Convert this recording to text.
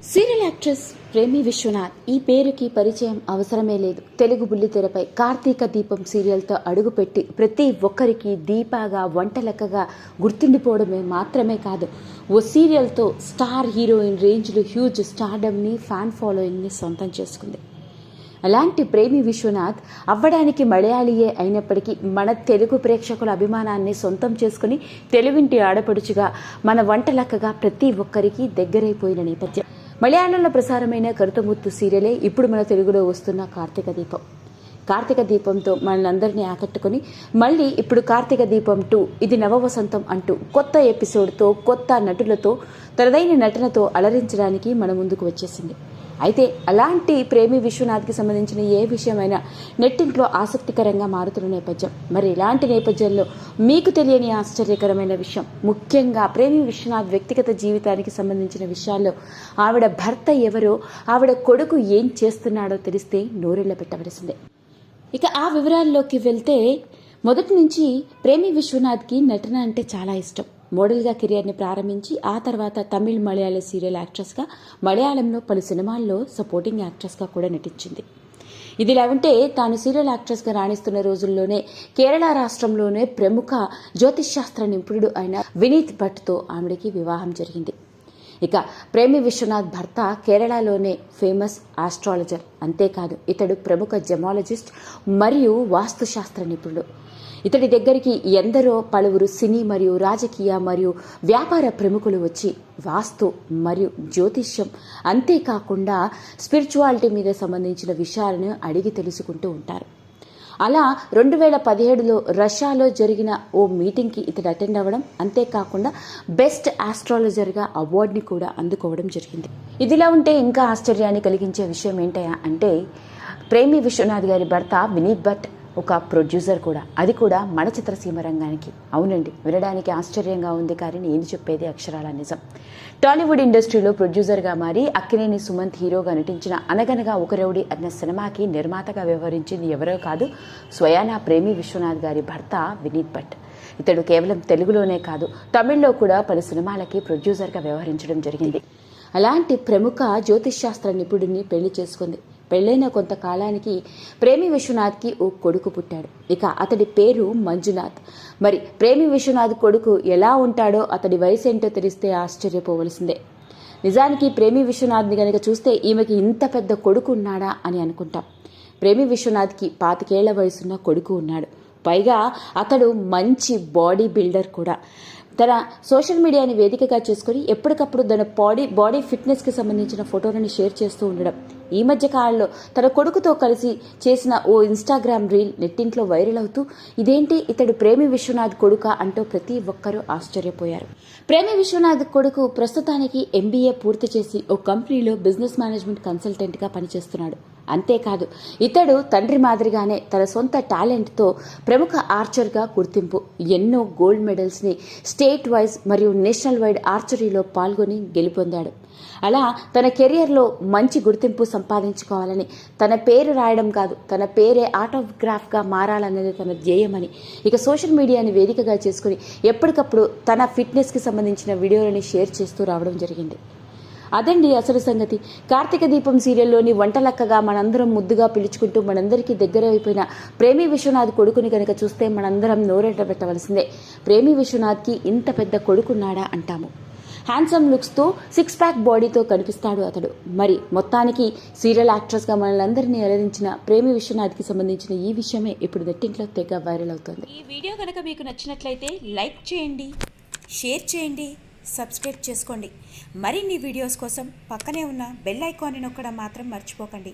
Serial actress ప్రేమి విశ్వనాథ్ ఈ పేరుకి పరిచయం అవసరమే లేదు. తెలుగు బుల్లితెరపై కార్తీక దీపం సీరియల్తో అడుగుపెట్టి ప్రతి ఒక్కరికి దీపాగా వంటలెక్కగా గుర్తుండిపోవడమే మాత్రమే కాదు, ఓ సీరియల్తో స్టార్ హీరోయిన్ రేంజ్లో హ్యూజ్ స్టార్డమ్ని, ఫ్యాన్ ఫాలోయింగ్ని సొంతం చేసుకుంది. అలాంటి ప్రేమి విశ్వనాథ్ అవ్వడానికి మలయాళీయే అయినప్పటికీ మన తెలుగు ప్రేక్షకుల అభిమానాన్ని సొంతం చేసుకుని తెలుగింటి ఆడపడుచుగా, మన వంటలక్కగా ప్రతి ఒక్కరికి దగ్గరైపోయిన నేపథ్యం. మలయాళంలో ప్రసారమైన కరుతముత్తు సీరియలే ఇప్పుడు మన తెలుగులో వస్తున్న కార్తీక దీపం. కార్తీక దీపంతో మనందరినీ ఆకట్టుకుని మళ్ళీ ఇప్పుడు కార్తీక దీపం 2 ఇది నవవసంతం అంటూ కొత్త ఎపిసోడ్తో, కొత్త నటులతో, తనదైన నటనతో అలరించడానికి మన ముందుకు వచ్చేసింది. అయితే అలాంటి ప్రేమి విశ్వనాథ్కి సంబంధించిన ఏ విషయమైనా నెట్టింట్లో ఆసక్తికరంగా మారుతున్న నేపథ్యం. మరి ఇలాంటి నేపథ్యంలో మీకు తెలియని ఆశ్చర్యకరమైన విషయం, ముఖ్యంగా ప్రేమి విశ్వనాథ్ వ్యక్తిగత జీవితానికి సంబంధించిన విషయాల్లో ఆవిడ భర్త ఎవరో, ఆవిడ కొడుకు ఏం చేస్తున్నాడో తెలిస్తే నోరెళ్ళ పెట్టవలసిందే. ఇక ఆ వివరాల్లోకి వెళ్తే, మొదటి నుంచి ప్రేమి విశ్వనాథ్కి నటన అంటే చాలా ఇష్టం. మోడల్గా కెరియర్ని ప్రారంభించి ఆ తర్వాత తమిళ్, మలయాళ సీరియల్ యాక్ట్రెస్గా, మలయాళంలో పలు సినిమాల్లో సపోర్టింగ్ యాక్ట్రెస్గా కూడా నటించింది. ఇదిలా ఉంటే తాను సీరియల్ యాక్ట్రెస్గా రాణిస్తున్న రోజుల్లోనే కేరళ రాష్ట్రంలోనే ప్రముఖ జ్యోతిష్శాస్త్ర నిపుణుడు అయిన వినీత్ భట్తో ఆవిడకి వివాహం జరిగింది. ఇక ప్రేమి విశ్వనాథ్ భర్త కేరళలోనే ఫేమస్ ఆస్ట్రాలజర్. అంతేకాదు ఇతడు ప్రముఖ జెమాలజిస్ట్ మరియు వాస్తుశాస్త్ర నిపుణుడు. ఇతడి దగ్గరికి ఎందరో పలువురు సినీ మరియు రాజకీయ మరియు వ్యాపార ప్రముఖులు వచ్చి వాస్తు మరియు జ్యోతిష్యం, అంతేకాకుండా స్పిరిచువాలిటీ మీద సంబంధించిన విషయాలను అడిగి తెలుసుకుంటూ ఉంటారు. అలా 2017లో రష్యాలో జరిగిన ఓ మీటింగ్కి ఇతడు అటెండ్ అవ్వడం, అంతేకాకుండా బెస్ట్ ఆస్ట్రాలజర్గా అవార్డుని కూడా అందుకోవడం జరిగింది. ఇదిలా ఉంటే ఇంకా ఆశ్చర్యాన్ని కలిగించే విషయం ఏంటయ్యా అంటే, ప్రేమి విశ్వనాథ్ గారి భర్త వినీత్ భట్ ఒక ప్రొడ్యూసర్ కూడా, అది కూడా మన చిత్రసీమ రంగానికి. అవునండి, వినడానికి ఆశ్చర్యంగా ఉంది కానీ నేను చెప్పేది అక్షరాల నిజం. టాలీవుడ్ ఇండస్ట్రీలో ప్రొడ్యూసర్గా మారి అక్కినేని సుమంత్ హీరోగా నటించిన అనగనగా ఒక రౌడీ అన్న సినిమాకి నిర్మాతగా వ్యవహరించింది ఎవరో కాదు, స్వయానా ప్రేమి విశ్వనాథ్ గారి భర్త వినీత్ భట్. ఇతడు కేవలం తెలుగులోనే కాదు, తమిళ్లో కూడా పలు సినిమాలకి ప్రొడ్యూసర్గా వ్యవహరించడం జరిగింది. అలాంటి ప్రముఖ జ్యోతిష్శాస్త్ర నిపుణుడిని పెళ్లి చేసుకుంది. పెళ్లైన కొంతకాలానికి ప్రేమి విశ్వనాథ్కి ఓ కొడుకు పుట్టాడు. ఇక అతడి పేరు మంజునాథ్. మరి ప్రేమి విశ్వనాథ్ కొడుకు ఎలా ఉంటాడో, అతడి వయసు ఏంటో తెలిస్తే ఆశ్చర్యపోవలసిందే. నిజానికి ప్రేమి విశ్వనాథ్ని గనక చూస్తే ఈమెకి ఇంత పెద్ద కొడుకు ఉన్నాడా అని అనుకుంటాం. ప్రేమి విశ్వనాథ్కి 25 ఏళ్ల వయసున్న కొడుకు ఉన్నాడు. పైగా అతడు మంచి బాడీ బిల్డర్ కూడా. తన సోషల్ మీడియాని వేదికగా చేసుకుని ఎప్పటికప్పుడు తన బాడీ ఫిట్నెస్కి సంబంధించిన ఫోటోలను షేర్ చేస్తూ ఉండడం. ఈ మధ్య కాలంలో తన కొడుకుతో కలిసి చేసిన ఓ ఇన్స్టాగ్రామ్ రీల్ నెట్టింట్లో వైరల్ అవుతూ, ఇదేంటి ఇతడు ప్రేమి విశ్వనాథ్ కొడుకా అంటూ ప్రతి ఒక్కరూ ఆశ్చర్యపోయారు. ప్రేమి విశ్వనాథ్ కొడుకు ప్రస్తుతానికి MBA పూర్తి చేసి ఓ కంపెనీలో బిజినెస్ మేనేజ్మెంట్ కన్సల్టెంట్గా పనిచేస్తున్నాడు. అంతేకాదు ఇతడు తండ్రి మాదిరిగానే తన సొంత టాలెంట్తో ప్రముఖ ఆర్చర్గా గుర్తింపు, ఎన్నో గోల్డ్ మెడల్స్ని స్టేట్ వైజ్ మరియు నేషనల్ వైడ్ ఆర్చరీలో పాల్గొని గెలుపొందాడు. అలా తన కెరియర్లో మంచి గుర్తింపు సంపాదించుకోవాలని, తన పేరు రాయడం కాదు, తన పేరే ఆటోగ్రాఫ్గా మారాలనేది తన ధ్యేయమని ఇక సోషల్ మీడియాని వేదికగా చేసుకుని ఎప్పటికప్పుడు తన ఫిట్నెస్కి సంబంధించిన వీడియోలని షేర్ చేస్తూ రావడం జరిగింది. అదండి అసలు సంగతి. కార్తీక దీపం సీరియల్లోని వంటలక్కగా మనందరం ముద్దుగా పిలుచుకుంటూ మనందరికీ దగ్గర అయిపోయిన ప్రేమి విశ్వనాథ్ కొడుకుని కనుక చూస్తే మనందరం నోరెంట పెట్టవలసిందే. ప్రేమి విశ్వనాథ్కి ఇంత పెద్ద కొడుకున్నాడా అంటాము. హ్యాండ్సమ్ లుక్స్తో 6 ప్యాక్ బాడీతో కనిపిస్తాడు అతడు. మరి మొత్తానికి సీరియల్ యాక్ట్రెస్గా మనల్ని అలరించిన ప్రేమి విశ్వనాథ్కి సంబంధించిన ఈ విషయమే ఇప్పుడు నెట్టింట్లో తెగ వైరల్ అవుతుంది. ఈ వీడియో కనుక మీకు నచ్చినట్లయితే లైక్ చేయండి, షేర్ చేయండి, సబ్స్క్రైబ్ చేసుకోండి. మరిన్ని వీడియోస్ కోసం పక్కనే ఉన్న బెల్ ఐకాన్ని నొక్కడం మాత్రం మర్చిపోకండి.